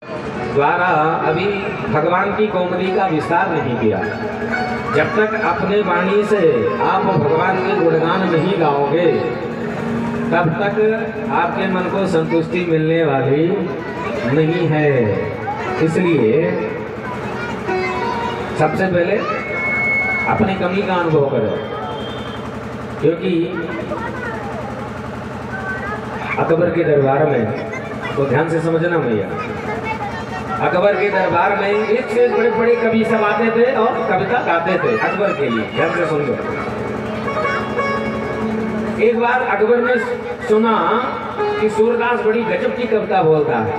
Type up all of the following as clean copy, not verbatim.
द्वारा अभी भगवान की कौमदी का विस्तार नहीं किया। जब तक अपने वाणी से आप भगवान के गुणगान नहीं गाओगे तब तक आपके मन को संतुष्टि मिलने वाली नहीं है। इसलिए सबसे पहले अपनी कमी का अनुभव करो, क्योंकि अकबर के दरबार में, तो ध्यान से समझना भैया, अकबर के दरबार में एक से बड़े बड़े कवि सब आते थे और कविता गाते थे अकबर के लिए। ध्यान से सुन लो। एक बार अकबर ने सुना कि सूरदास बड़ी गजब की कविता बोलता है।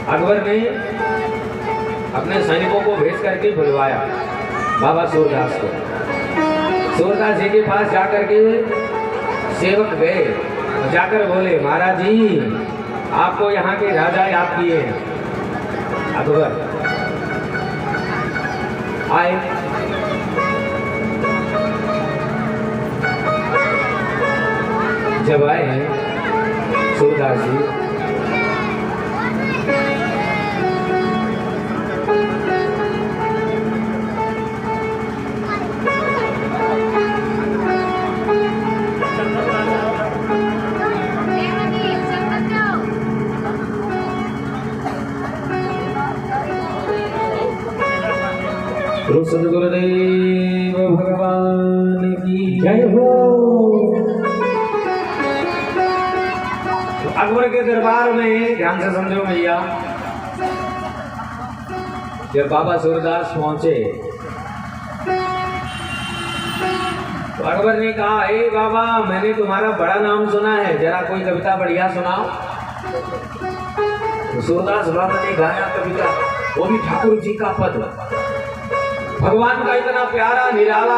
अकबर ने अपने सैनिकों को भेज करके बुलवाया बाबा सूरदास को। सूरदास जी के पास जाकर के सेवक गए, जाकर बोले, महाराज जी आपको यहाँ के राजा याद किए हैं। अकबर आए, जब आए हैं सूरदास जी, सद्गुरुदेव भगवान की जय हो। तो अकबर के दरबार में, ध्यान से समझो भैया, जब बाबा सूरदास पहुंचे तो अकबर ने कहा, हे बाबा मैंने तुम्हारा बड़ा नाम सुना है, जरा कोई कविता बढ़िया सुनाओ। तो सूरदास बाबा ने गाया कविता, वो भी ठाकुर जी का पद, भगवान का इतना प्यारा निराला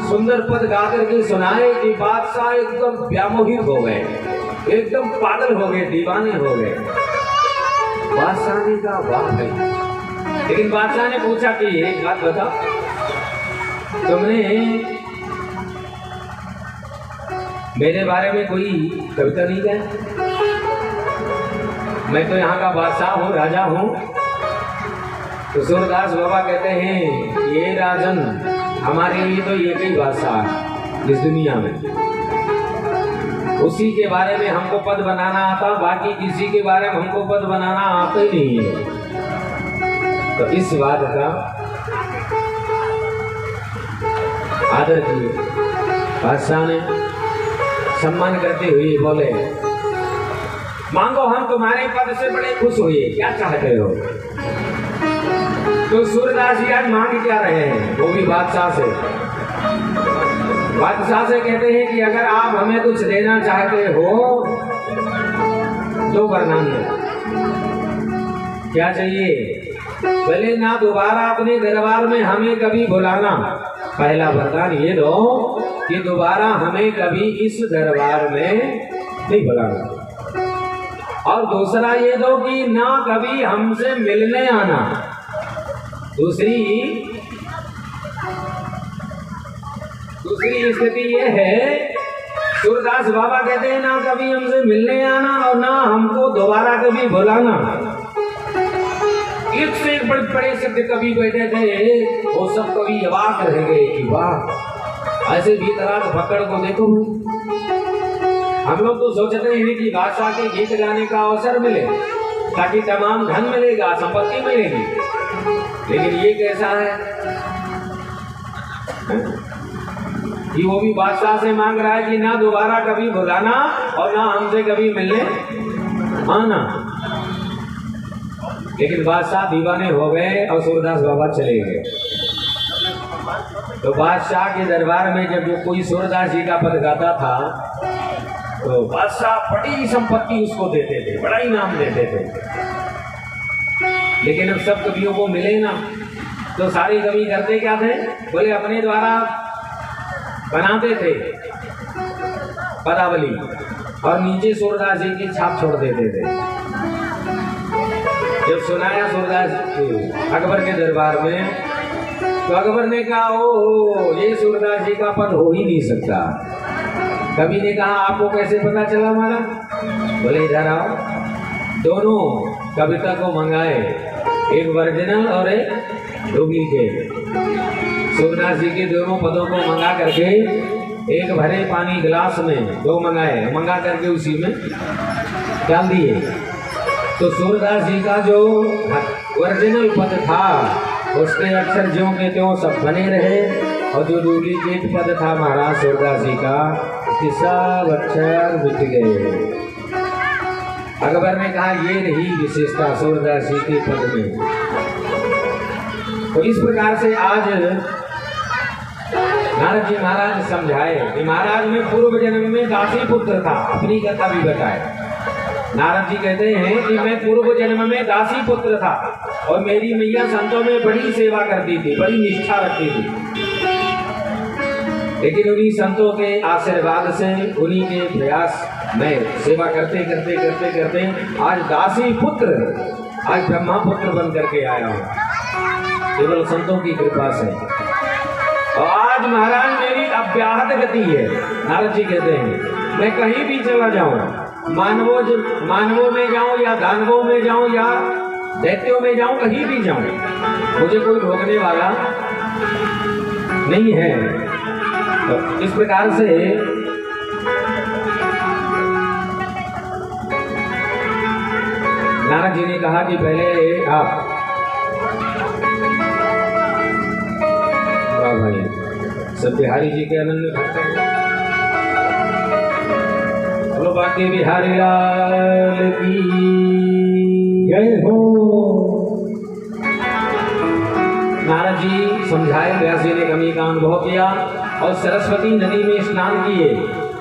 सुंदर पद गा करके सुनाए कि बादशाह एकदम व्यामोहित हो गए, एकदम पागल हो गए, दीवाने हो गए। बादशाह ने कहा वाह भाई। लेकिन बादशाह ने पूछा कि एक बात बता, तुमने मेरे बारे में कोई कविता नहीं गाई? मैं तो यहाँ का बादशाह हूँ, राजा हूँ। तो सूरदास बाबा कहते हैं, ये राजन हमारे लिए तो एक ही बादशाह है इस दुनिया में, उसी के बारे में हमको पद बनाना आता, बाकी किसी के बारे में हमको पद बनाना आता ही नहीं है। तो इस बात का आदर किए। बादशाह ने सम्मान करते हुए बोले, मांगो, हम तुम्हारे पद से बड़े खुश हुए, क्या चाहते हो? तो सूरदास जी आज मांग क्या रहे हैं, वो भी बादशाह से। बादशाह से कहते हैं कि अगर आप हमें कुछ देना चाहते हो तो वरदान दो। क्या चाहिए? पहले ना दोबारा अपने दरबार में हमें कभी बुलाना, पहला वरदान ये दो कि दोबारा हमें कभी इस दरबार में नहीं बुलाना। और दूसरा ये दो कि ना कभी हमसे मिलने आना। दूसरी स्थिति ये है, सूरदास बाबा कहते हैं ना कभी हमसे मिलने आना और ना हमको दोबारा कभी बुलाना। एक से एक बड़े बड़े शब्द कवि बैठे थे, वो सब कवि अवाक रह गए कि वाह, ऐसे भीतराग भक्कड़ को देखो। हम लोग तो सोचते हैं कि बादशाह के गीत गाने का अवसर मिले ताकि तमाम धन मिलेगा, संपत्ति मिलेगी, लेकिन ये कैसा है कि वो भी बादशाह से मांग रहा है कि ना दोबारा कभी बुलाना और ना हमसे कभी मिलने आना। लेकिन बादशाह दीवाने हो गए और सूरदास बाबा चले गए। तो बादशाह के दरबार में जब जो कोई सूरदास जी का पद गाता था तो बादशाह बड़ी संपत्ति उसको देते थे, बड़ा इनाम देते थे। लेकिन अब सब कवियों को मिले ना, तो सारे कवि करते क्या थे? बोले अपने द्वारा बनाते थे पदावली और नीचे सूरदास जी की छाप छोड़ देते थे। जब सुनाया सूरदास अकबर के दरबार में, तो अकबर ने कहा, ओ ये सूरदास जी का पद हो ही नहीं सकता। कवि ने कहा आपको कैसे पता चला हमारा? बोले इधर आओ। दोनों कविता को मंगाए, एक ओरिजिनल और एक डुप्लीकेट। सूरदास जी के दोनों पदों को मंगा करके एक भरे पानी गिलास में दो मंगाए, मंगा करके उसी में डाल दिए। तो सूरदास जी का जो ओरिजिनल पद था उसके अक्षर ज्यों के त्यों सब बने रहे, और जो डुप्लीकेट पद था महाराज सूरदास जी का उसके सब अक्षर मिट गए। अकबर ने कहा ये रही विशेषता सूरदास जी के पद में। तो इस प्रकार से आज नारद जी महाराज समझाए कि महाराज में पूर्व जन्म में दासी पुत्र था, अपनी कथा भी बताए। नारद जी कहते हैं कि मैं पूर्व जन्म में दासी पुत्र था और मेरी मैया संतों में बड़ी सेवा करती थी, बड़ी निष्ठा रखती थी। लेकिन उन्हीं संतों के आशीर्वाद से, उन्हीं के प्रयास में सेवा करते करते करते करते आज दासी पुत्र, आज ब्रह्मा पुत्र बन करके आया हूँ, केवल संतों की कृपा से। और आज महाराज मेरी अव्याहत गति है। नारद जी कहते हैं मैं कहीं भी चला जाऊं, मानवों में जाऊं या दानवों में जाऊं या दैत्यों में जाऊं, कहीं भी जाऊं, मुझे कोई रोकने वाला नहीं है। तो इस प्रकार से नारद जी ने कहा कि पहले आप भाई सब बिहारी जी के अनन्य भक्त हैं। बोलो बाकी बिहारी लाल की जय हो। नारद जी समझाए, व्यास जी ने कमी का अनुभव किया और सरस्वती नदी में स्नान किए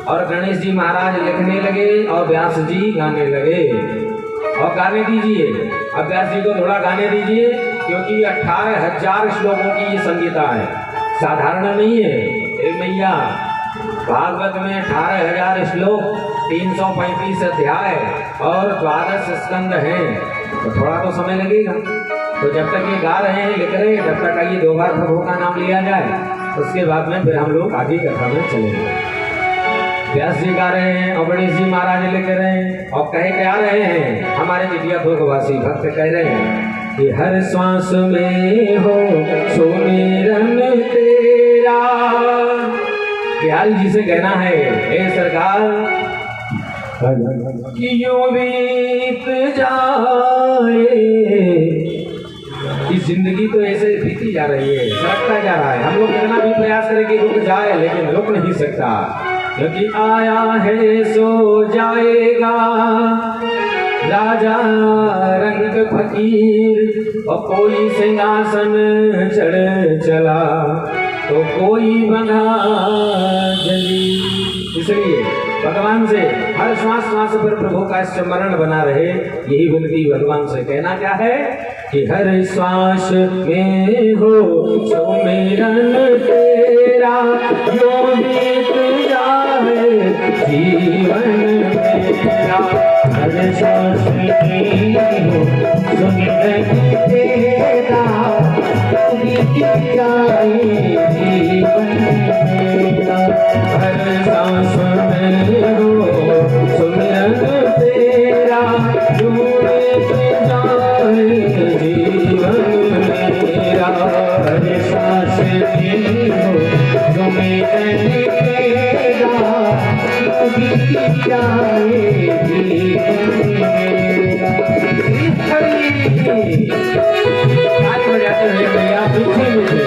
और गणेश जी महाराज लिखने लगे और व्यास जी गाने लगे। और गाने दीजिए, अब व्यास जी को थोड़ा गाने दीजिए, क्योंकि 18,000 श्लोकों की ये संगीता है, साधारण नहीं है। एक मैया भागवत में 18,000 श्लोक, 335 अध्याय और 12 स्कंद हैं, तो थोड़ा तो समय लगेगा। तो जब तक ये गा रहे हैं, लिख रहे हैं, जब तक ये 2 बार प्रभु का नाम लिया जाए, उसके बाद में फिर हम लोग आगे कथा में चलेंगे। व्यास जी गा रहे हैं और गणेश जी महाराज लिख रहे हैं और कह क्या रहे हैं, हमारे जितिया भोगवासी भक्त कह रहे हैं कि हर श्वास में हो सुमिरन तेरा। बिहारी जी से कहना है, हे सरकार कि यूं बीत जाए, इस जिंदगी तो ऐसे बीती जा रही है, सरकता जा रहा है। हम लोग कितना भी प्रयास करें कि रुक जाए, लेकिन रुक नहीं सकता, क्योंकि आया है सो जाएगा राजा रंग फकीर। और कोई सिंहासन चढ़ चला तो कोई बना जली। इसलिए भगवान से हर श्वास श्वास पर प्रभु का स्मरण बना रहे, यही विनती भगवान से। कहना क्या है कि हर श्वास में हो सुमिरन तेरा, जो बीत जाए जीवन मेरा। हर श्वास में हो सुमिरन तेरा, जो बीत जाए जीवन मेरा। हर सांस में हो सुमिरन तेरा, जो बीत जाए जीवन मेरा। हर सांस में हो सुमिरन तेरा, जो बीत जाए जीवन मेरा। ताली बजाते हुए भैया पीछे मुझे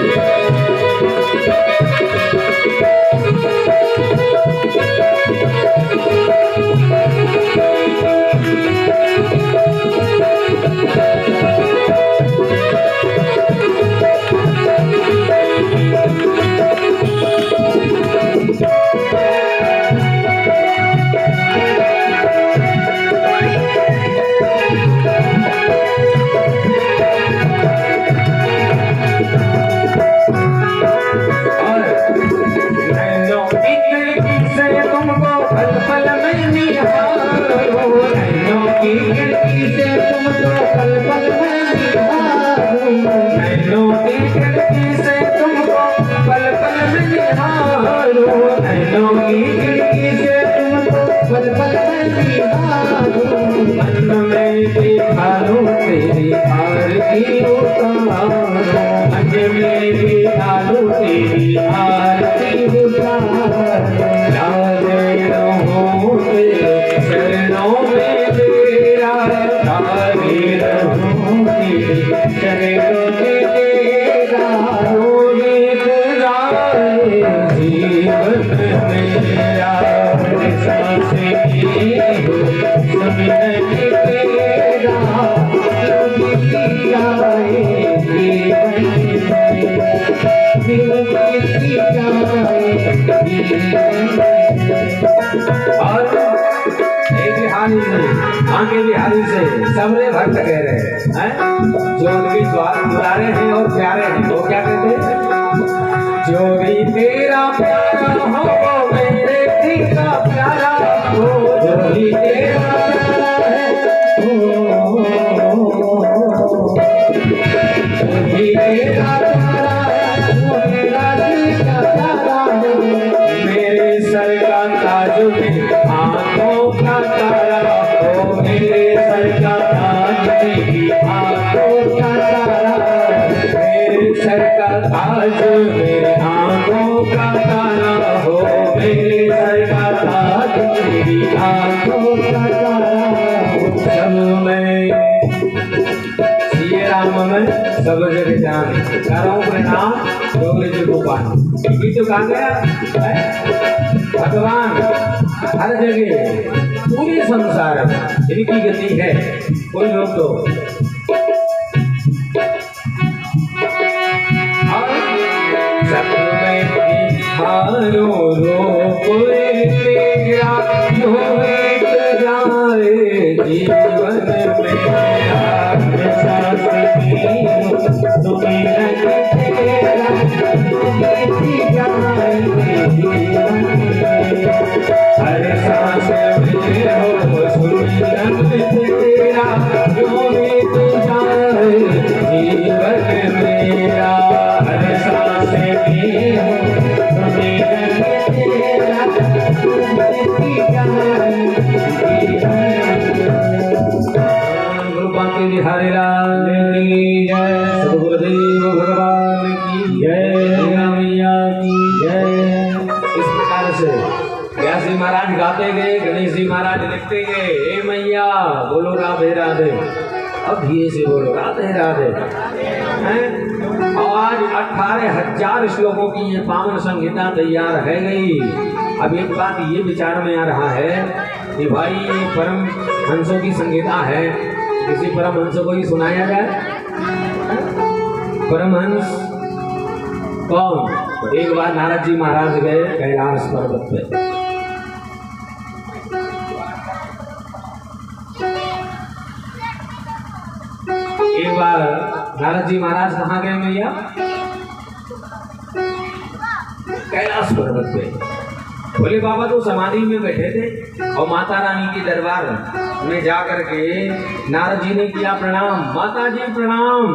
मन में देखा लो आरती उतारो, मन में भी डालो तेरी आरती उतारो। लागे रहूं तेरे चरणों में तेरा, लागे रहूं तेरे चरणों में तेरा। रोहित गाए जीवन मेरा, सांस की हो सुमिरन तेरा। रोहित गाए जीवन और एक बिहारी से, आगे बिहारी से सबरे भक्त कह रहे हैं, जो उनकी दुलारे हैं और प्यारे हैं, वो क्या कहते हैं? जो भी तेरा प्यारा हो वो मेरे दिल का प्यारा हो, जो भी तेरा प्यारा है जो भी तेरा प्यारा है वो मेरा दिल का प्यारा हो। मेरे सर का ताज में आंखों का तारा हो, मेरे सर का ताज में आंखों का तारा। मेरे सर का ताज मेरे आंखों का तारा हो, मेरे सर का ताज मेरी आंखों का तारा हो। सब मैं श्री राम में सब जग जान करो प्रणाम डोगरे जी गोपाल। ये तो कहा गया है भगवान हर जगह पूरे संसार में इनकी गति है। कोई लोग तो सब में हारो रूप तेरा, रोहित जाए जीवन मेरा। सांस की हो सुमिरन तेरा, रोहित जाए जीवन मेरा। हर सांस में हो सुमिरन तेरा, रोहित जाए जीवन मेरा। हर सांस में हो सुमिरन तेरा, रोहित जाए हरे लाल की जय, सद्गुरुदेव भगवान की जय, मैया की जय। इस प्रकार से व्यास जी महाराज गाते गए, गणेश जी महाराज लिखते गए, हे मैया बोलो राधे राधे। अब धीरे से बोलो राधे राधे। और आज 18,000 श्लोकों की ये पावन संहिता तैयार है गई। अब एक बात ये विचार में आ रहा है कि भाई ये परम हंसों की संहिता है, किसी परमहंस को ही सुनाया जाए। परमहंस कौन? तो एक बार नारद जी महाराज गए कैलाश पर्वत पे। एक बार नारद जी महाराज कहाँ गए मैया? कैलाश पर्वत पे। भोले बाबा तो समाधि में बैठे थे और माता रानी के दरबार में जाकर के नारद जी ने किया प्रणाम। माता जी प्रणाम।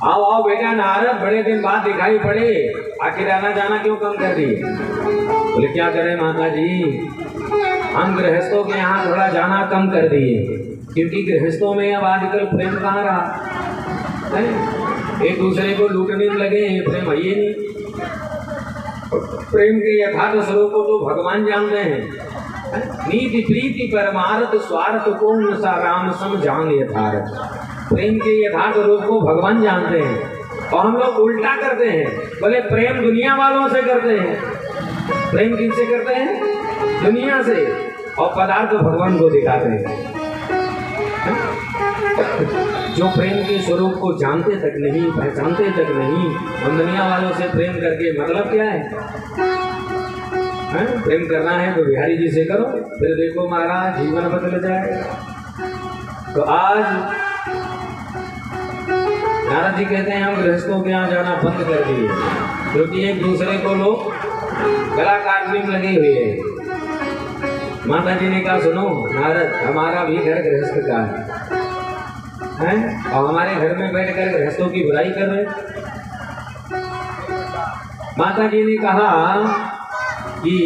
आओ आओ बेटा नारद, बड़े दिन बाद दिखाई पड़े, आखिर आना जाना क्यों कम कर दिए? बोले क्या करें माता जी, हम गृहस्थों के यहाँ थोड़ा जाना कम कर दिए, क्योंकि गृहस्थों में अब आजकल प्रेम कहाँ रहा है, एक दूसरे को लूटने लगे, प्रेम है नहीं। प्रेम के यथार्थ स्वरूप को तो भगवान जानते हैं। नीति प्रीति परमार्थ स्वार्थ को सा राम सम जान यथार्थ। प्रेम के यथार्थ रूप को भगवान जानते हैं और हम लोग उल्टा करते हैं। बोले प्रेम दुनिया वालों से करते हैं। प्रेम किससे करते हैं? दुनिया से। और पदार्थ भगवान को दिखाते हैं। जो प्रेम के स्वरूप को जानते तक नहीं, पहचानते तक नहीं, हम दुनिया वालों से प्रेम करके मतलब क्या है? प्रेम करना है तो बिहारी जी से करो, फिर देखो महाराज जीवन बदल जाएगा। तो आज नारद जी कहते हैं हम गृहस्थों के यहाँ जाना बंद कर दिए, क्योंकि एक दूसरे को लोग गला काटने में लगे हुए हैं। माता जी ने कहा सुनो नारद, हमारा भी घर गृहस्थ का है और हमारे घर में बैठकर गृहस्थों की बुराई कर रहे। माता जी ने कहा कि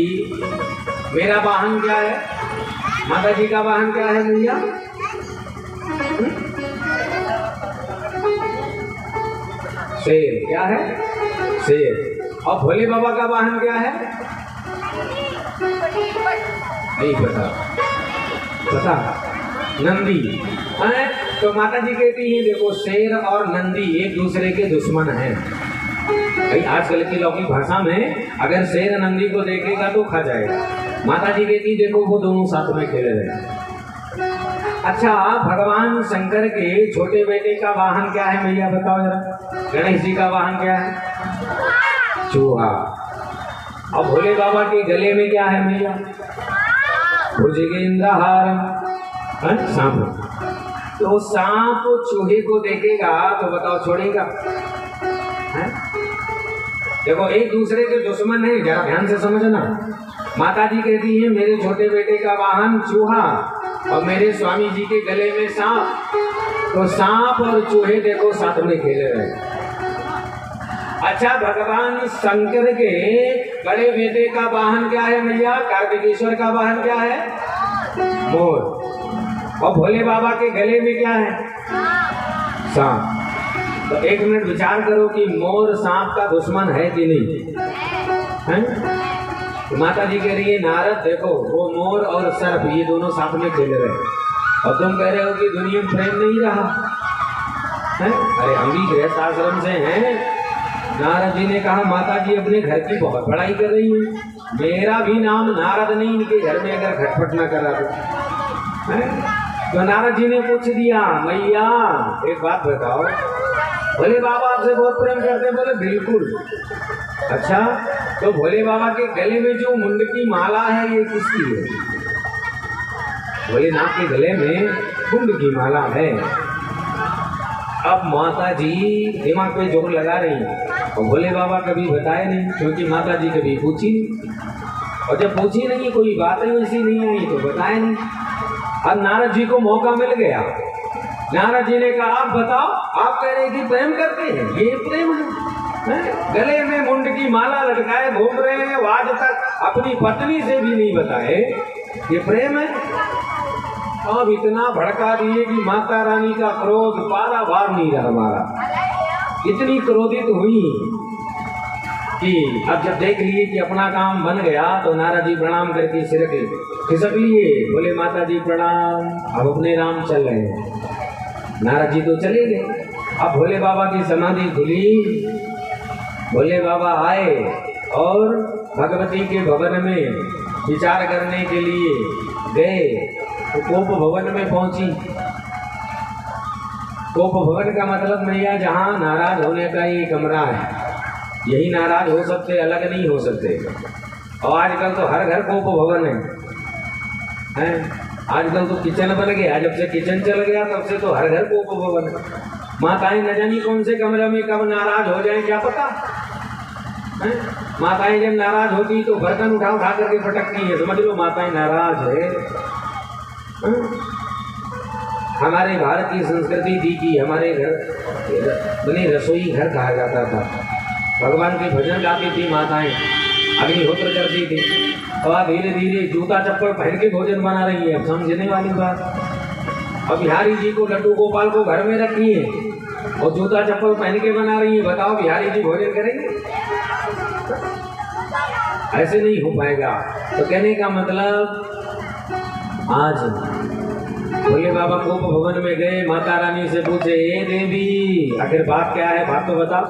मेरा वाहन क्या है? माता जी का वाहन क्या है भैया? शेर। क्या है? शेर। और भोले बाबा का वाहन क्या है? नहीं पता। पता? नंदी है। तो माता जी कहती है देखो शेर और नंदी एक दूसरे के दुश्मन हैं। भाई आजकल की लौकिक भाषा में अगर शेर नंदी को देखेगा तो खा जाएगा। माता जी कहती देखो वो दोनों साथ में खेल रहे हैं। अच्छा, भगवान शंकर के छोटे बेटे का वाहन क्या है मैया बताओ जरा। गणेश जी का वाहन क्या है? चूहा। और भोले बाबा के गले में क्या है मैया? भुजगेंद्रहार, सांप। तो सांप चूहे को देखेगा तो बताओ छोड़ेगा? देखो एक दूसरे के दुश्मन है, जरा ध्यान से समझना। माता जी कहती है मेरे छोटे बेटे का वाहन चूहा और मेरे स्वामी जी के गले में सांप। तो सांप और चूहे देखो साथ में खेल रहे हैं। अच्छा, भगवान शंकर के बड़े बेटे का वाहन क्या है भैया? कार्तिकेश्वर का वाहन क्या है? मोर। और भोले बाबा के गले में क्या है? सांप। तो एक मिनट विचार करो कि मोर सांप का दुश्मन है कि नहीं है? तो माता जी कह रही है नारद देखो वो मोर और सर्प ये दोनों साथ में खेल रहे हैं और तुम कह रहे हो कि दुनिया में प्रेम नहीं रहा है। अरे हम भी गृहस्थ आश्रम से हैं। नारद जी ने कहा माता जी अपने घर की बहुत बड़ाई कर रही है। मेरा भी नाम नारद नहीं, इनके घर में अगर खटपट ना करा तो नारद जी ने पूछ दिया मैया एक बात बताओ, भोले बाबा आपसे बहुत प्रेम करते हैं? बोले बिल्कुल। अच्छा, तो भोले बाबा के गले में जो मुंड की माला है ये किसकी है? भोलेनाथ के गले में मुंड की माला है। अब माता जी दिमाग पे जोर लगा रही है और भोले बाबा कभी बताए नहीं, क्योंकि माता जी कभी पूछी नहीं, और जब पूछी नहीं कोई बात ही वैसी नहीं आई तो बताए नहीं। अब नारद जी को मौका मिल गया। नारद जी ने कहा आप बताओ, आप कह रहे कि प्रेम करते हैं, ये प्रेम है? गले में मुंड की माला लटकाए घूम रहे हैं, आज तक अपनी पत्नी से भी नहीं बताए, ये प्रेम है? अब इतना भड़का दिए कि माता रानी का क्रोध पारा बार नहीं रहा हमारा। इतनी क्रोधित हुई कि अब जब देख लिए कि अपना काम बन गया तो नारद जी प्रणाम करके सिर के खिसक लिए। बोले माता जी प्रणाम, अब अपने राम चल रहे हैं। नारद जी तो चले गए। अब भोले बाबा की समाधि खुली, भोले बाबा आए और भगवती के भवन में विचार करने के लिए गए। तो कोप भवन में पहुंची। कोप भवन का मतलब मैया जहाँ नाराज होने का ये कमरा है, यही नाराज हो सकते, अलग नहीं हो सकते। और आजकल तो हर घर कोप भवन है। आजकल तो किचन बन गया, जब से किचन चल गया तब से तो हर घर कोप भवन है। माताएं न जानी कौन से कमरे में कब नाराज हो जाए क्या पता है? माताएं जब नाराज होती तो बर्तन उठा उठा करके पटकती है, समझ लो माताएं नाराज है। हमारे भारत की संस्कृति थी कि हमारे घर बने रसोई घर कहा जाता था। भगवान के भजन गाती थी माताएं, अग्निहोत्र करती थी। और धीरे धीरे जूता चप्पल पहन के भोजन बना रही है। अब समझने वाली बात। अब बिहारी जी को लड्डू गोपाल को घर में रखी है और जूता चप्पल पहन के बना रही है। बताओ बिहारी जी भोजन करेंगे? ऐसे नहीं हो पाएगा। तो कहने का मतलब आज भोले बाबा कोप भवन में गए, माता रानी से पूछे ए देवी आखिर बात क्या है, बात तो बताओ।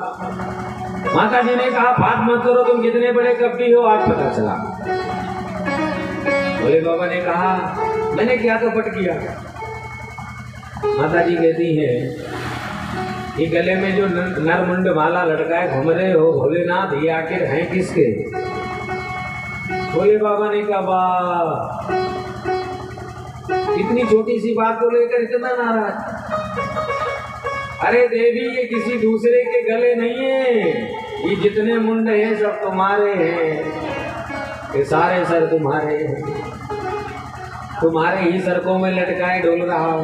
माता जी ने कहा बात मत करो, तुम कितने बड़े कपटी हो आज पता चला। भोले बाबा ने कहा मैंने क्या कपट किया? माता जी कहती है कि गले में जो नरमुंड माला लटकाए घूम रहे हो भोलेनाथ, ये आखिर हैं किसके? भोले बाबा ने कहा इतनी छोटी सी बात को लेकर इतना नाराज? अरे देवी ये किसी दूसरे के गले नहीं है, ये जितने मुंड हैं सब तुम्हारे हैं, ये सारे सर तुम्हारे हैं, तुम्हारे ही सरकों में लटकाए डोल रहा हो।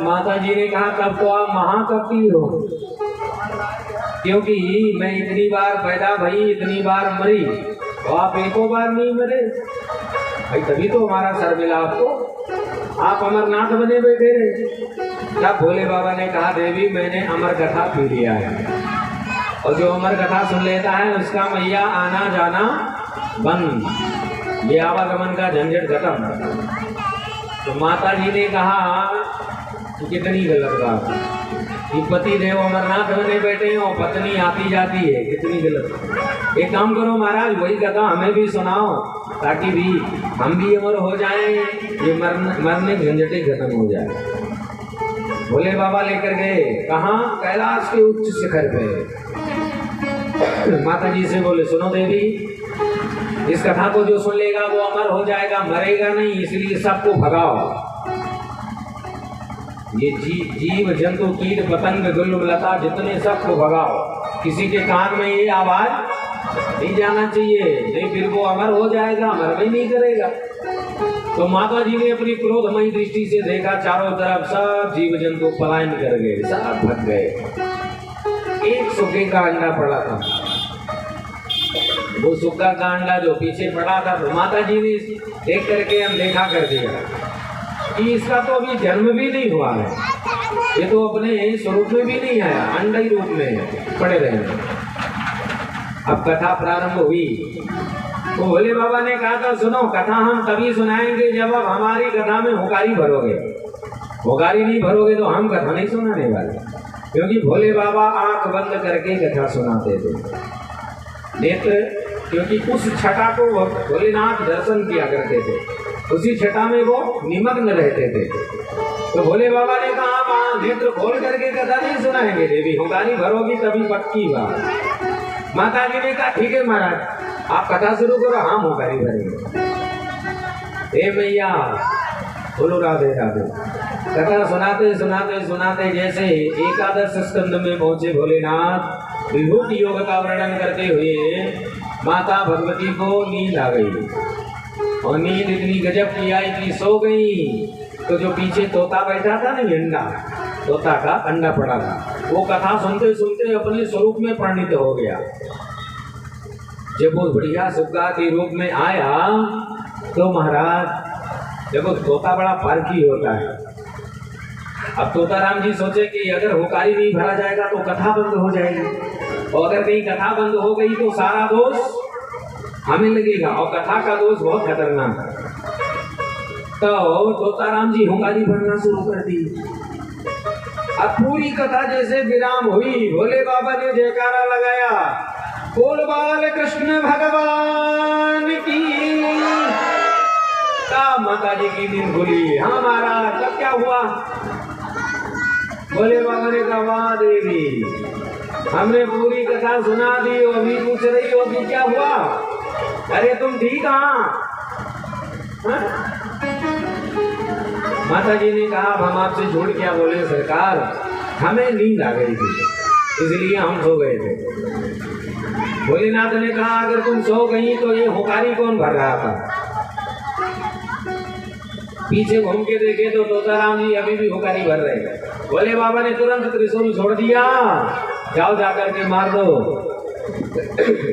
माता जी ने कहा तब तो आप महाकपटी हो, क्योंकि मैं इतनी बार पैदा भई, इतनी बार मरी, तो आप एको बार नहीं मरे भाई, तभी तो हमारा सर मिला आपको। आप अमरनाथ बने बैठे रहे। तब भोले बाबा ने कहा देवी मैंने अमर कथा पी लिया है, और जो अमर कथा सुन लेता है उसका मैया आना जाना बंद, ये आवागमन का झंझट खत्म। तो माता जी ने कहा कि कितनी गलत बात कि पति देव अमरनाथ बने बैठे और पत्नी आती जाती है, कितनी गलत। एक काम करो महाराज, वही कथा हमें भी सुनाओ ताकि भी हम भी अमर हो जाएं, ये मरने झंझटे खत्म हो जाए। भोले बाबा लेकर गए कहाँ? कैलाश के उच्च शिखर पे। माता जी से बोले सुनो देवी, इस कथा को जो सुन लेगा वो अमर हो जाएगा, मरेगा नहीं, इसलिए सबको भगाओ। ये जीव जंतु कीट पतंग गुल्म लता जितने सबको भगाओ, किसी के कान में ये आवाज नहीं जाना चाहिए, नहीं फिर वो अमर हो जाएगा, अमर भी नहीं करेगा। तो माता जी ने अपनी क्रोधमयी दृष्टि से देखा, चारों तरफ सब जीव जंतु पलायन कर गए, सब भग गए। एक सुखे का अंडा पड़ा था, वो सुखा का अंडा जो पीछे पड़ा था, तो माता जी ने देख करके अनदेखा कर दिया कि इसका तो अभी जन्म भी नहीं हुआ है, ये तो अपने स्वरूप में भी नहीं आया, अंडा ही रूप में पड़े रहे। अब कथा प्रारंभ हुई तो भोले बाबा ने कहा था सुनो, कथा हम तभी सुनाएंगे जब अब हमारी कथा में होकारी भरोगे। होकारी नहीं भरोगे तो हम कथा नहीं सुनाने वाले, क्योंकि भोले बाबा आंख बंद करके कथा सुनाते थे। नेत्र, क्योंकि उस छटा को भोलेनाथ दर्शन किया करते थे, उसी छटा में वो निमग्न रहते थे। तो भोले बाबा ने कहा नेत्र खोल करके कथा नहीं सुनाएंगे देवी, होकारी भरोगी तभी पक्की बात। माता जी ने कहा ठीक है महाराज, आप कथा शुरू करो, हम होकारी भरेंगे। हे मैया बोलो राधे राधे। कथा सुनाते सुनाते सुनाते जैसे एकादश स्कंद में पहुंचे भोलेनाथ, विभूति योग का वर्णन करते हुए माता भगवती को नींद आ गई, और नींद इतनी गजब की आई कि सो गई। तो जो पीछे तोता बैठा था ना, अंडा, तोता का अंडा पड़ा था, वो कथा सुनते सुनते अपने स्वरूप में परिणित हो गया। जब वो बढ़िया सुग्गा के रूप में आया तो महाराज, जब वो तोता बड़ा पारखी होता है। अब तोता राम जी सोचे कि अगर होकारी नहीं भरा जाएगा तो कथा बंद हो जाएगी, और अगर कहीं कथा बंद हो गई तो सारा दोष हमें लगेगा, और कथा का दोष बहुत खतरनाक है। तो तोता राम जी होकारी भरना शुरू कर दी। अब पूरी कथा जैसे विराम हुई, भोले बाबा ने जयकारा लगाया, बोल बाल कृष्ण भगवान की। माता जी की नींद खुली। हाँ महाराज, तब क्या हुआ? भोले बाबा ने कहा वाह देवी, हमने पूरी कथा सुना दी, अभी पूछ रही हो कि क्या हुआ? अरे तुम ठीक हाँ? माता जी ने कहा हम आपसे झूठ क्या बोले सरकार, हमें नींद आ गई थी इसलिए हम सो गए थे। भोलेनाथ ने कहा अगर तुम सो गई तो ये होकारी कौन भर रहा था? पीछे घूम के देखे तो तोताराम जी अभी भी होकारी भर रहे। भोले बाबा ने तुरंत त्रिशूल छोड़ दिया, जाओ जाकर के मार दो।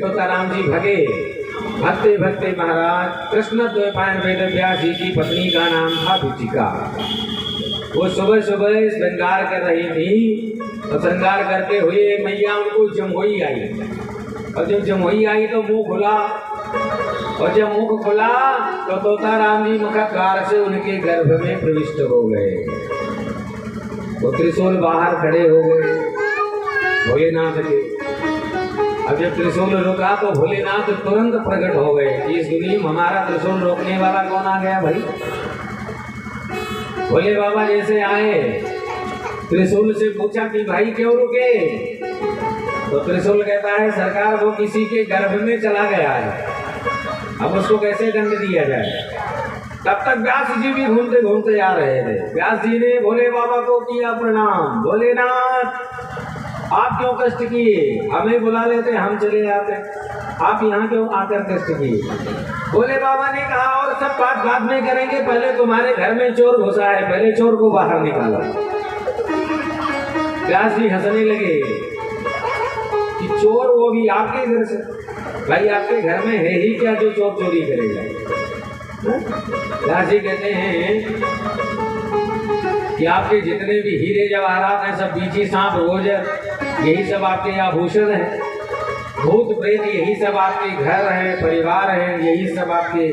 तोताराम जी भगे। भगते भगते महाराज कृष्ण द्वैपायन वेद व्यास जी की पत्नी का नाम था रुचिका। वो सुबह सुबह श्रृंगार कर रही थी, तो श्रृंगार करते हुए मैया उनको जमुई आई, और जब जमुई आई तो मुंह खुला, और जब मुख खुला तो तोताराम जी मुखद्वार से उनके गर्भ में प्रविष्ट हो गए। वो त्रिशूल बाहर खड़े हो गए भोलेनाथ के। अब जब त्रिशूल रुका तो भोलेनाथ तुरंत प्रकट हो गए कि इस दुनिया में हमारा त्रिशूल रोकने वाला कौन आ गया भाई? भोले बाबा जैसे आए, त्रिशूल से पूछा कि भाई क्यों रुके? तो त्रिशूल कहता है सरकार वो किसी के गर्भ में चला गया है, अब उसको कैसे दंड दिया जाए? तब तक व्यास जी भी घूमते घूमते आ रहे थे। व्यास जी ने भोले बाबा को किया प्रणाम। भोलेनाथ आप क्यों कष्ट किए? हमें बुला लेते हम चले आते, आप यहाँ क्यों आकर कष्ट किए? भोले बाबा ने कहा और सब बात बाद में करेंगे, पहले तुम्हारे घर में चोर घुसा है, पहले चोर को बाहर निकालो। व्यास जी हंसने लगे कि चोर वो भी आपके घर से? भाई आपके घर में है ही क्या जो चोर चोरी करेगा? व्यास जी कहते हैं कि आपके जितने भी हीरे जवाहरात हैं सब बीची सांप गोजर यही सब आपके आभूषण हैं, भूत प्रेत यही सब आपके घर हैं, परिवार हैं, यही सब आपके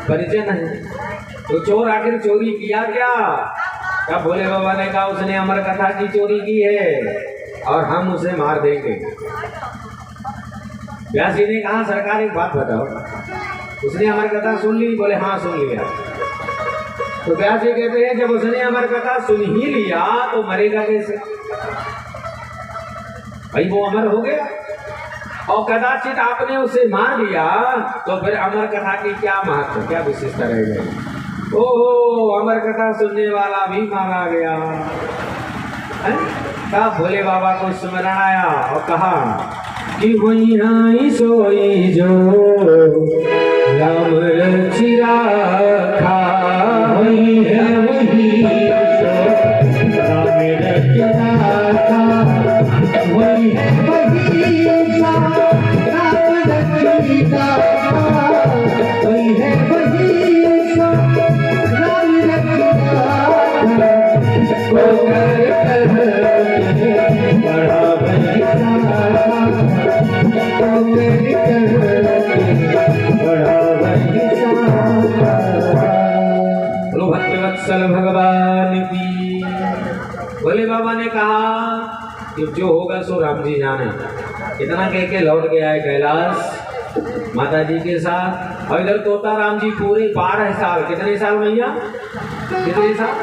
परिजन हैं। तो चोर आखिर चोरी किया क्या? तब भोले बाबा ने कहा उसने अमर कथा की चोरी की है और हम उसे मार देंगे। व्यास जी ने कहा सरकार एक बात बताओ, उसने अमर कथा सुन ली? बोले हाँ सुन लिया। तो व्यास जी कहते हैं जब उसने अमर कथा सुन ही लिया तो मरेगा कैसे? भाई वो अमर हो गया और कदाचित आपने उसे मार दिया तो फिर अमर कथा की क्या महत्व, क्या विशेषता रह गई? ओहो अमर कथा सुनने वाला भी मारा गया। तब भोले बाबा को स्मरण आया और कहा कि वही आई सोई जो राम रचि राखा, वही है वही राम रचि राखा, वही है वही राम रचि राखा, वही है वही राम रचि राखा, को कर बड़ा भक्तवत्सल भगवान की। भोले बाबा ने कहा कि जो होगा सो राम जी जाने। इतना कह के लौट के आए कैलाश माता जी के साथ। और इधर तोता राम जी पूरे 12 साल, कितने साल भैया? कितने साल?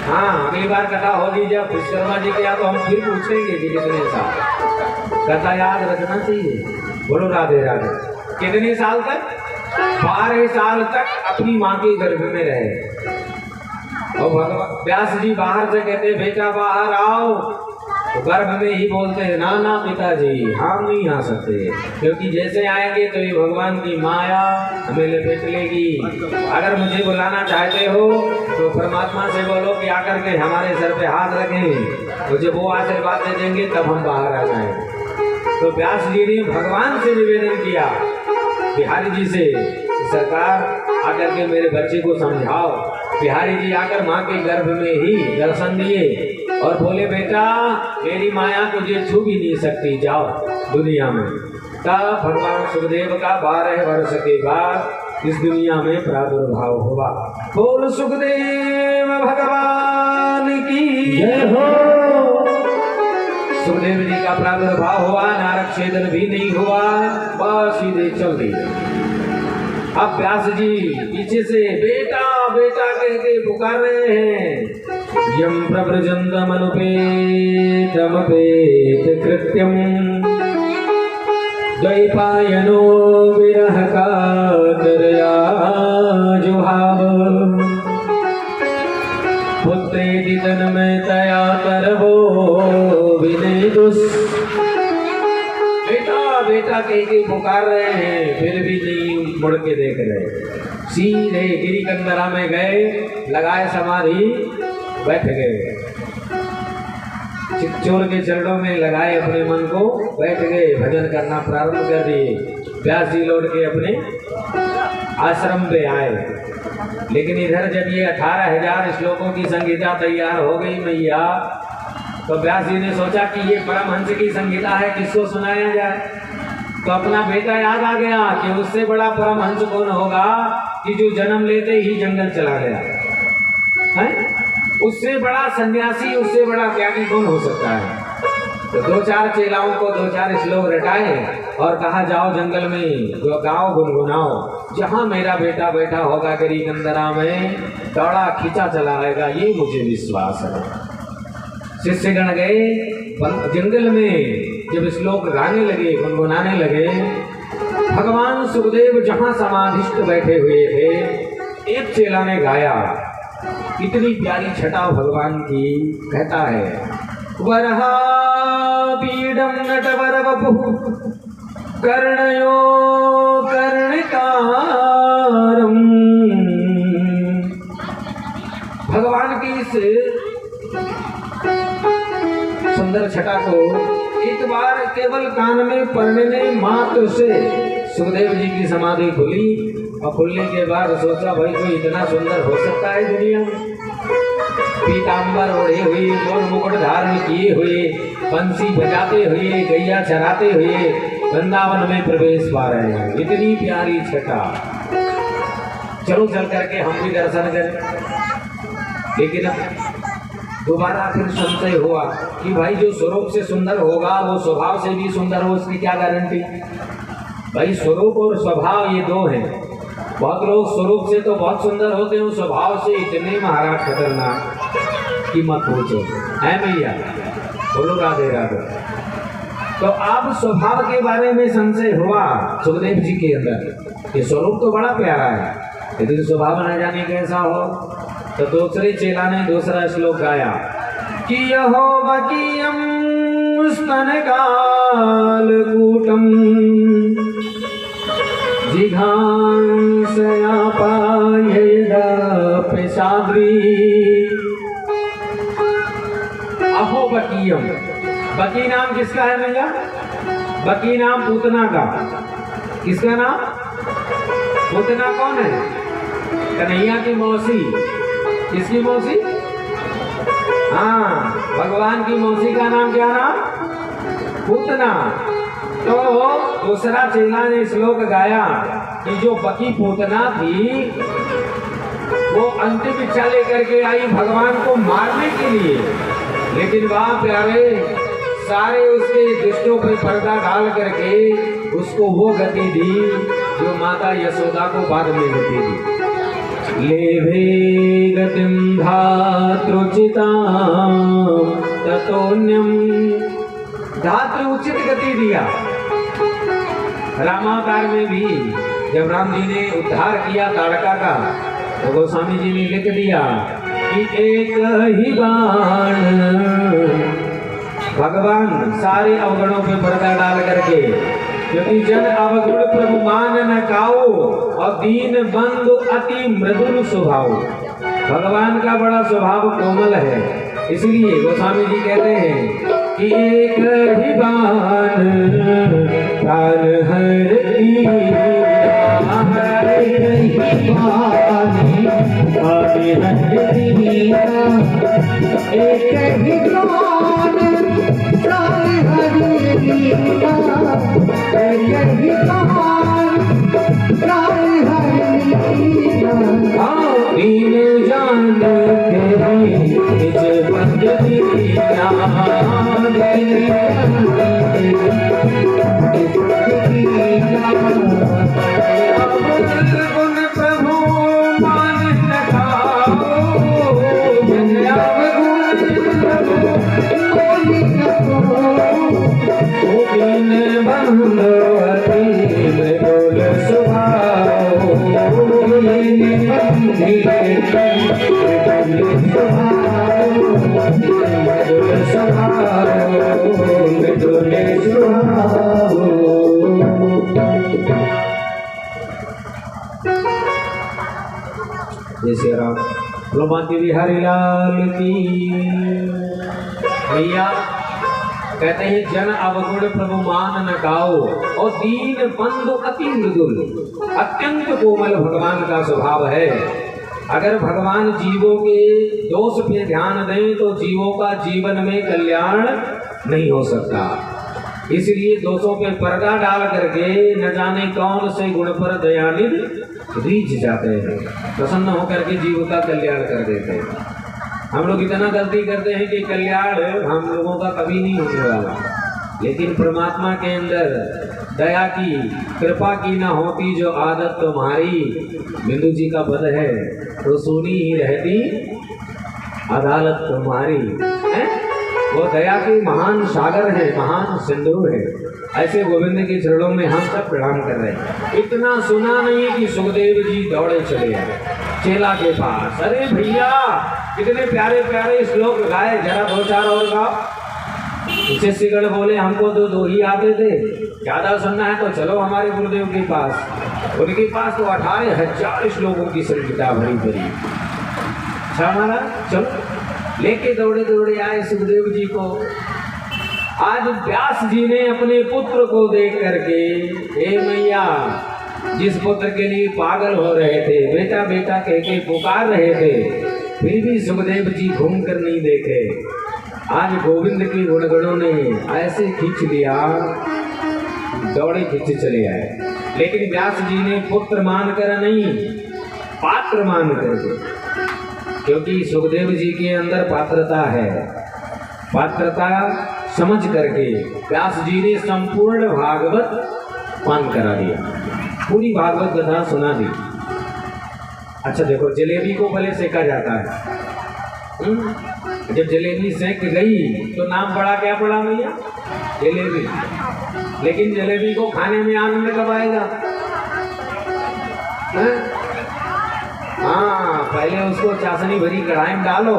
हाँ अगली बार कथा होगी जब विश्वकर्मा जी के यहाँ तो हम फिर पूछेंगे कि कितने साल। कथा याद रखना चाहिए। बोलो राधे राधे। कितने साल तक? 12 साल तक अपनी माँ के गर्भ में रहे। और भगवान व्यास जी बाहर से कहते बेटा बाहर आओ, तो गर्भ में ही बोलते हैं ना ना पिताजी हम नहीं आ सकते, क्योंकि जैसे आएंगे तो ये भगवान की माया हमें लपेट लेगी। अगर मुझे बुलाना चाहते हो तो परमात्मा से बोलो कि आकर के हमारे सर पे हाथ रखें, मुझे वो आशीर्वाद दे देंगे तब हम बाहर आ जाएंगे। तो व्यास जी ने भगवान से निवेदन किया बिहारी जी से, सरकार आकर के मेरे बच्चे को समझाओ। बिहारी जी आकर माँ के गर्भ में ही दर्शन दिए और बोले बेटा मेरी माया तुझे छू भी नहीं सकती, जाओ दुनिया में। तब भगवान सुखदेव का 12 वर्ष के बाद इस दुनिया में प्रादुर्भाव हुआ। बोल सुखदेव भगवान की जय हो। सुखदेव जी का प्रादुर्भाव हुआ, नारक छेदन भी नहीं हुआ, बस सीधे चल दिए। अब व्यास जी पीछे से बेटा बेटा कह के पुकार रहे हैं। यम प्रव्रजन्तम अनुपेतमपेत कृत्यम द्वैपायनो विरह कातरया जुहाव पुत्रेति तन्मयतया तरवो विनेदुस्। बेटा बेटा कह के पुकार रहे हैं, फिर भी नहीं मुड़ के देख रहे। सीधे गिरी कंदरा में गए, लगाए समाधि, बैठ गए। चित्तौड़ के चरणों में लगाए अपने मन को, बैठ गए, भजन करना प्रारंभ कर दिए। व्यास जी लौट के अपने आश्रम पे आए। लेकिन इधर जब ये 18,000 श्लोकों की संहिता तैयार हो गई मैया, तो व्यास जी ने सोचा कि ये परमहंस की संहिता है, किसको सुनाया जाए। तो अपना बेटा याद आ गया कि उससे बड़ा परमहंस कौन होगा कि जो जन्म लेते ही जंगल चला गया है। उससे बड़ा सन्यासी, उससे बड़ा ज्ञानी कौन हो सकता है। तो 2-4 चेलाओं को 2-4 श्लोक रटाए और कहा जाओ जंगल में गाओ गुनगुनाओ, जहाँ मेरा बेटा बैठा होगा गिरी कंदरा में दौड़ा खींचा चला आएगा, ये मुझे विश्वास है। शिष्यगण गए जंगल में, जब श्लोक गाने लगे, गुनगुनाने लगे। भगवान सुखदेव जहाँ समाधिस्थ बैठे हुए थे, एक चेला ने गाया, इतनी प्यारी छटा भगवान की। कहता है वरहा पीडम नटवर वपुः कर्णयो कर्णिकारम्। भगवान की इस सुंदर छटा को एक बार केवल कान में पड़ने मात्र से सुखदेव जी की समाधि खुली। और खुलने के बाद सोचा भाई कोई इतना सुंदर हो सकता है दुनिया में। पीतांबर ओढ़े हुए, मोर मुकुट धारण किए हुए, बंसी बजाते हुए, गैया चराते हुए वृंदावन में प्रवेश पा रहे हैं। इतनी प्यारी छटा। चलो चल करके हम भी दर्शन करें। लेकिन दोबारा फिर संशय हुआ कि भाई जो स्वरूप से सुंदर होगा वो स्वभाव से भी सुंदर हो, इसकी क्या गारंटी? भाई स्वरूप और स्वभाव ये दो हैं। बहुत लोग स्वरूप से तो बहुत सुंदर होते हैं, स्वभाव से इतने महाराज खतरनाक कि मत पूछो। है भैया, बोलो राधे राधे। तो अब स्वभाव के बारे में संशय हुआ सुखदेव जी के अंदर। ये स्वरूप तो बड़ा प्यारा है, लेकिन स्वभाव न जाने कैसा हो। तो दूसरे चेला ने दूसरा श्लोक गाया कि यहो बकीयम स्तनकाल कूटम जिघांसया पायेद पेशाद्री। अहो बकीयम, बकी नाम किसका है भैया? बकी नाम पूतना का। किसका नाम? पूतना कौन है? कन्हैया की मौसी। किसकी मौसी? हाँ, भगवान की मौसी का नाम क्या नाम? पूतना। तो दूसरा चेला ने श्लोक गाया कि जो बकी पूतना थी वो अंतिम इच्छा लेकर के आई भगवान को मारने के लिए, लेकिन वाह प्यारे, सारे उसके दुष्टों पर पर्दा डाल करके उसको वो गति दी जो माता यशोदा को बाद में गति दी। लेभे गतिम धात्रुचितां ततोन्यम। धातु उचित गति दिया। रामावतार में भी जब राम जी ने उद्धार किया ताड़का का, तो गोस्वामी जी ने लिख दिया कि एक ही बाण। भगवान सारे अवगुणों पे पर्दा डाल करके, क्योंकि जन अवगुण प्रभु मान न काओ और दीन बंधु अति मृदुल स्वभाव। भगवान का बड़ा स्वभाव कोमल है, इसलिए गोस्वामी जी कहते हैं कि एक ही बाण प्राण हरती, बिहारी लाल की। भैया कहते हैं जन अवगुण प्रभु मान न गाओ और दीन बंधु अति मृदुल। अत्यंत कोमल भगवान का स्वभाव है। अगर भगवान जीवों के दोष पे ध्यान दें तो जीवों का जीवन में कल्याण नहीं हो सकता। इसलिए दोषों पे पर्दा डाल करके न जाने कौन से गुण पर दयानिधि रीझ जाते हैं, प्रसन्न होकर के जीव का कल्याण कर देते हैं। हम लोग इतना गलती करते हैं कि कल्याण हम लोगों का कभी नहीं होने वाला, लेकिन परमात्मा के अंदर दया की कृपा की ना होती जो आदत तुम्हारी, बिंदु जी का पद है, तो सुनी ही रहती अदालत तुम्हारी है। वो दया के महान सागर है, महान सिंधु है। ऐसे गोविंद के चरणों में हम सब प्रणाम कर रहे हैं। इतना सुना नहीं कि सुखदेव जी दौड़े चले आए चेला के पास। अरे भैया कितने प्यारे प्यारे श्लोक गाए, जरा दो चार और गाओ। शिष्यगण बोले हमको तो दो ही आते थे, ज्यादा सुनना है तो चलो हमारे गुरुदेव के पास। उनके पास तो 18,000 श्लोकों की संहिता भरी भरी। अच्छा महाराज चलो, लेके दौड़े दौड़े आए सुखदेव जी को। आज व्यास जी ने अपने पुत्र को देख करके, हे मैया, जिस पुत्र के लिए पागल हो रहे थे, बेटा बेटा कह के पुकार रहे थे, फिर भी सुखदेव जी घूम कर नहीं देखे। आज गोविंद के गुणगणों ने ऐसे खींच लिया, दौड़े खींचे चले आए। लेकिन व्यास जी ने पुत्र मानकर नहीं, पात्र मान करके, क्योंकि सुखदेव जी के अंदर पात्रता है, पात्रता समझ करके व्यास जी ने संपूर्ण भागवत पान करा दिया, पूरी भागवत कथा सुना दी। अच्छा देखो, जलेबी को भले सेका जाता है, जब जलेबी सेक गई तो नाम पड़ा, क्या पड़ा भैया? जलेबी। लेकिन जलेबी को खाने में आनंद कब आएगा? हाँ, पहले उसको चाशनी भरी कढ़ाई में डालो।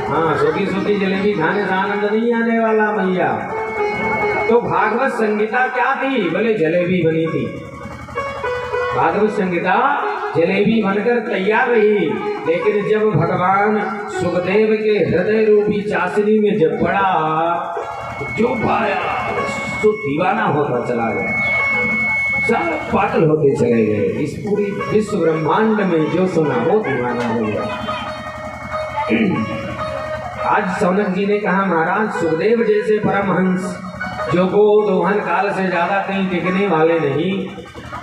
हाँ, सूखी सूखी जलेबी खाने से आनंद नहीं आने वाला भैया। तो भागवत संगीता क्या थी? बोले जलेबी बनी थी। भागवत संगीता जलेबी बनकर तैयार रही, लेकिन जब भगवान सुखदेव के हृदय रूपी चाशनी में जब पड़ा, जो पाया तो दीवाना होता चला गया, सब पागल होते चले गए। इस पूरी विश्व ब्रह्मांड में जो सुना वो दीवाना हो गया। आज सौनक जी ने कहा, महाराज सुखदेव जैसे परमहंस जो गो दोहन काल से ज्यादा कहीं टिकने वाले नहीं,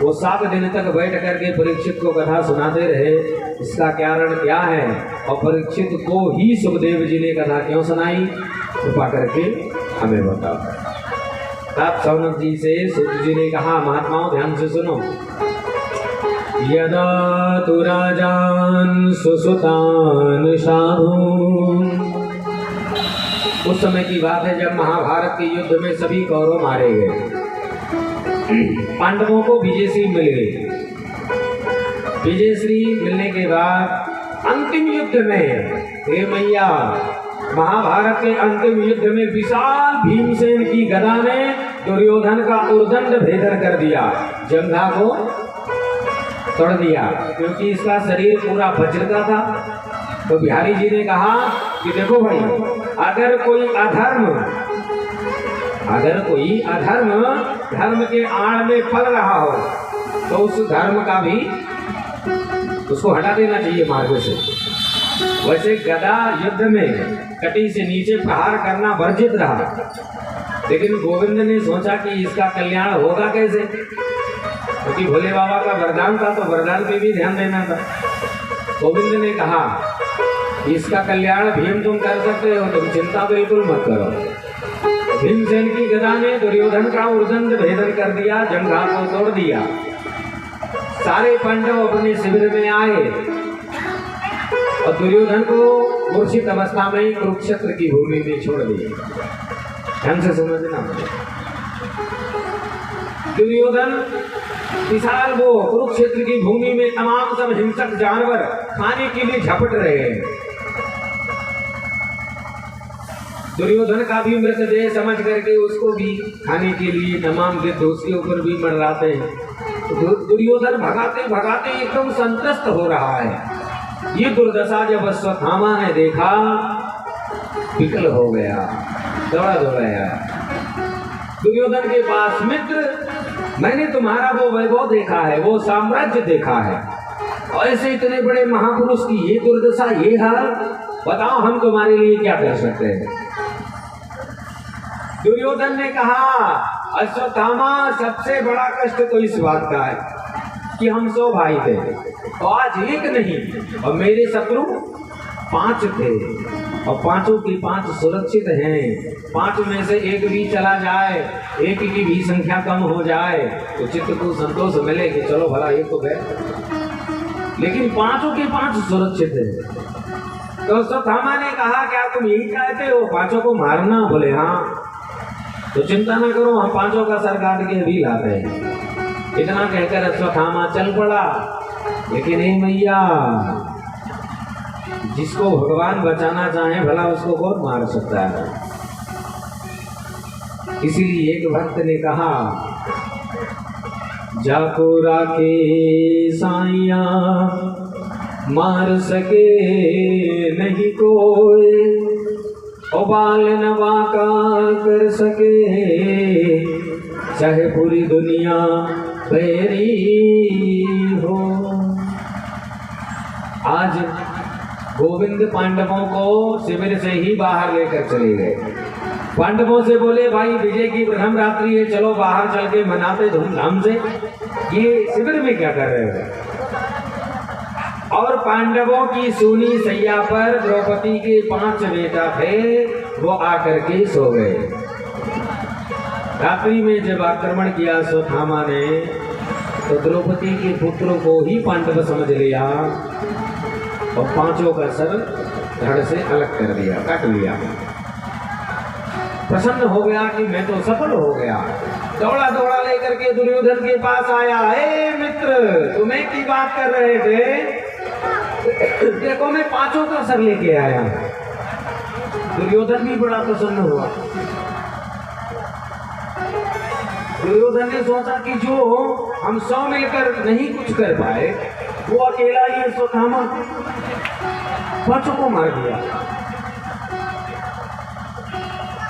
वो 7 दिन तक बैठ करके परीक्षित को कथा सुनाते रहे। इसका कारण क्या है? और परीक्षित को ही सुखदेव जी ने कथा क्यों सुनाई? कृपा करके हमें बताओ। तब सौनक जी से सुत जी ने कहा, महात्माओं ध्यान से सुनो। यदा तु राजान सुसुतान साधून, उस समय की बात है जब महाभारत के युद्ध में सभी कौरव मारे गए, पांडवों को विजयश्री मिल गई। विजयश्री मिलने के बाद अंतिम युद्ध में, हे मैया, महाभारत के अंतिम युद्ध में विशाल भीमसेन की गदा ने दुर्योधन का उर्दंड भेदन कर दिया, जंघा को तोड़ दिया, क्योंकि इसका शरीर पूरा वज्र का था। तो बिहारी जी ने कहा कि देखो भाई, अगर कोई अधर्म धर्म के आड़ में फल रहा हो तो उस धर्म का भी उसको हटा देना चाहिए मार्ग से। वैसे गदा युद्ध में कटी से नीचे प्रहार करना वर्जित रहा, लेकिन गोविंद ने सोचा कि इसका कल्याण होगा कैसे, क्योंकि भोले बाबा का वरदान था, तो वरदान पे भी ध्यान देना था। गोविंद ने कहा, इसका कल्याण भीम तुम कर सकते हो, तुम चिंता बिल्कुल मत करो। भीमसेन की गदा ने दुर्योधन का उर्दंड भेदन कर दिया, जंघा को तोड़ दिया। सारे पांडव अपने शिविर में आए और दुर्योधन को मूर्छित अवस्था में कुरुक्षेत्र की भूमि में छोड़ दिया। ध्यान से समझना, दुर्योधन विशाल वो कुरुक्षेत्र की भूमि में तमाम सब हिंसक जानवर खाने के लिए झपट रहे हैं। दुर्योधन का भी मृतदेह समझ करके उसको भी खाने के लिए तमाम गिद्ध उसके ऊपर भी मंडराते हैं। तो दुर्योधन भगाते भगाते एकदम संत्रस्त हो रहा है। ये दुर्दशा जब अश्वत्थामा ने देखा, विकल हो गया, दौड़ा दौड़ाया दुर्योधन के पास, मित्र मैंने तुम्हारा वो वैभव देखा है, वो साम्राज्य देखा है, और ऐसे इतने बड़े महापुरुष की ये दुर्दशा, ये हाल, बताओ हम तुम्हारे लिए क्या कर सकते हैं। दुर्योधन ने कहा, अश्वत्थामा सबसे बड़ा कष्ट तो इस बात का है कि हम 100 भाई थे और आज एक नहीं, और मेरे शत्रु 5 थे और 5 की 5 सुरक्षित हैं। 5 में से एक भी चला जाए, एक की भी संख्या कम हो जाए तो चित्त को संतोष मिले कि चलो भला एक तो गए, लेकिन 5 के 5 सुरक्षित है। तो अश्वत्थामा ने कहा, क्या तुम यही चाहते हो 5 को मारना? बोले हाँ। तो चिंता न करो, हम 5 का सर काट के भी लाते हैं। इतना कहकर अश्वत्थामा चल पड़ा। लेकिन हे मैया, जिसको भगवान बचाना चाहे भला उसको कौन मार सकता है। इसीलिए एक भक्त ने कहा, जाको राखे साइया मार सके नहीं कोई, ओ बाल नवा का कर सके चाहे पूरी दुनिया बैरी हो। आज गोविंद पांडवों को शिविर से ही बाहर लेकर चले गए। पांडवों से बोले, भाई विजय की प्रथम रात्रि है, चलो बाहर चल के मनाते धूमधाम से। ये शिविर में क्या कर रहे हो? और पांडवों की सूनी सैया पर द्रौपदी के 5 बेटा थे, वो आकर के सो गए। रात्रि में जब आक्रमण किया अश्वत्थामा ने, तो द्रौपदी के पुत्रों को ही पांडव समझ लिया और 5 का सर धड़ से अलग कर दिया, काट लिया। प्रसन्न हो गया कि मैं तो सफल हो गया। दौड़ा दौड़ा लेकर के दुर्योधन के पास आया। हे मित्र, तुम्हें की बात कर रहे थे? देखो मैं 5 का सर लेके आया। दुर्योधन भी बड़ा प्रसन्न हुआ। दुर्योधन ने सोचा कि जो हम 100 मिलकर नहीं कुछ कर पाए, वो अकेला ही अश्वत्थामा 5 को मार दिया।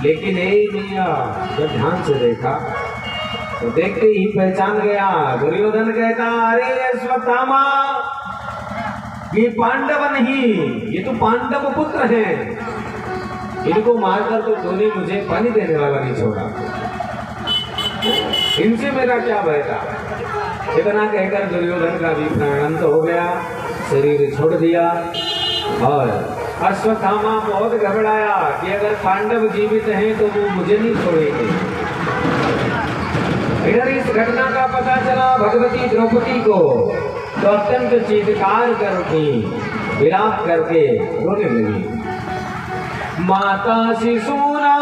लेकिन भैया जब ध्यान से देखा तो देखते ही पहचान गया। दुर्योधन कहता, अरे अश्वत्थामा, ये पांडव नहीं, ये तो पांडव पुत्र हैं। इनको मारकर तो तूने मुझे पानी देने वाला नहीं छोड़ा, इनसे मेरा क्या बहता। इतना कहकर दुर्योधन का भी प्राणांत हो गया, शरीर छोड़ दिया। और अश्वत्थामा बहुत घबराया कि अगर पांडव जीवित हैं तो वो मुझे नहीं छोड़ेंगे। इधर इस घटना का पता चला भगवती द्रौपदी को, तो अत्यंत चीत्कार कर उठी, विलाप करके रोने लगी। माता शिशूनां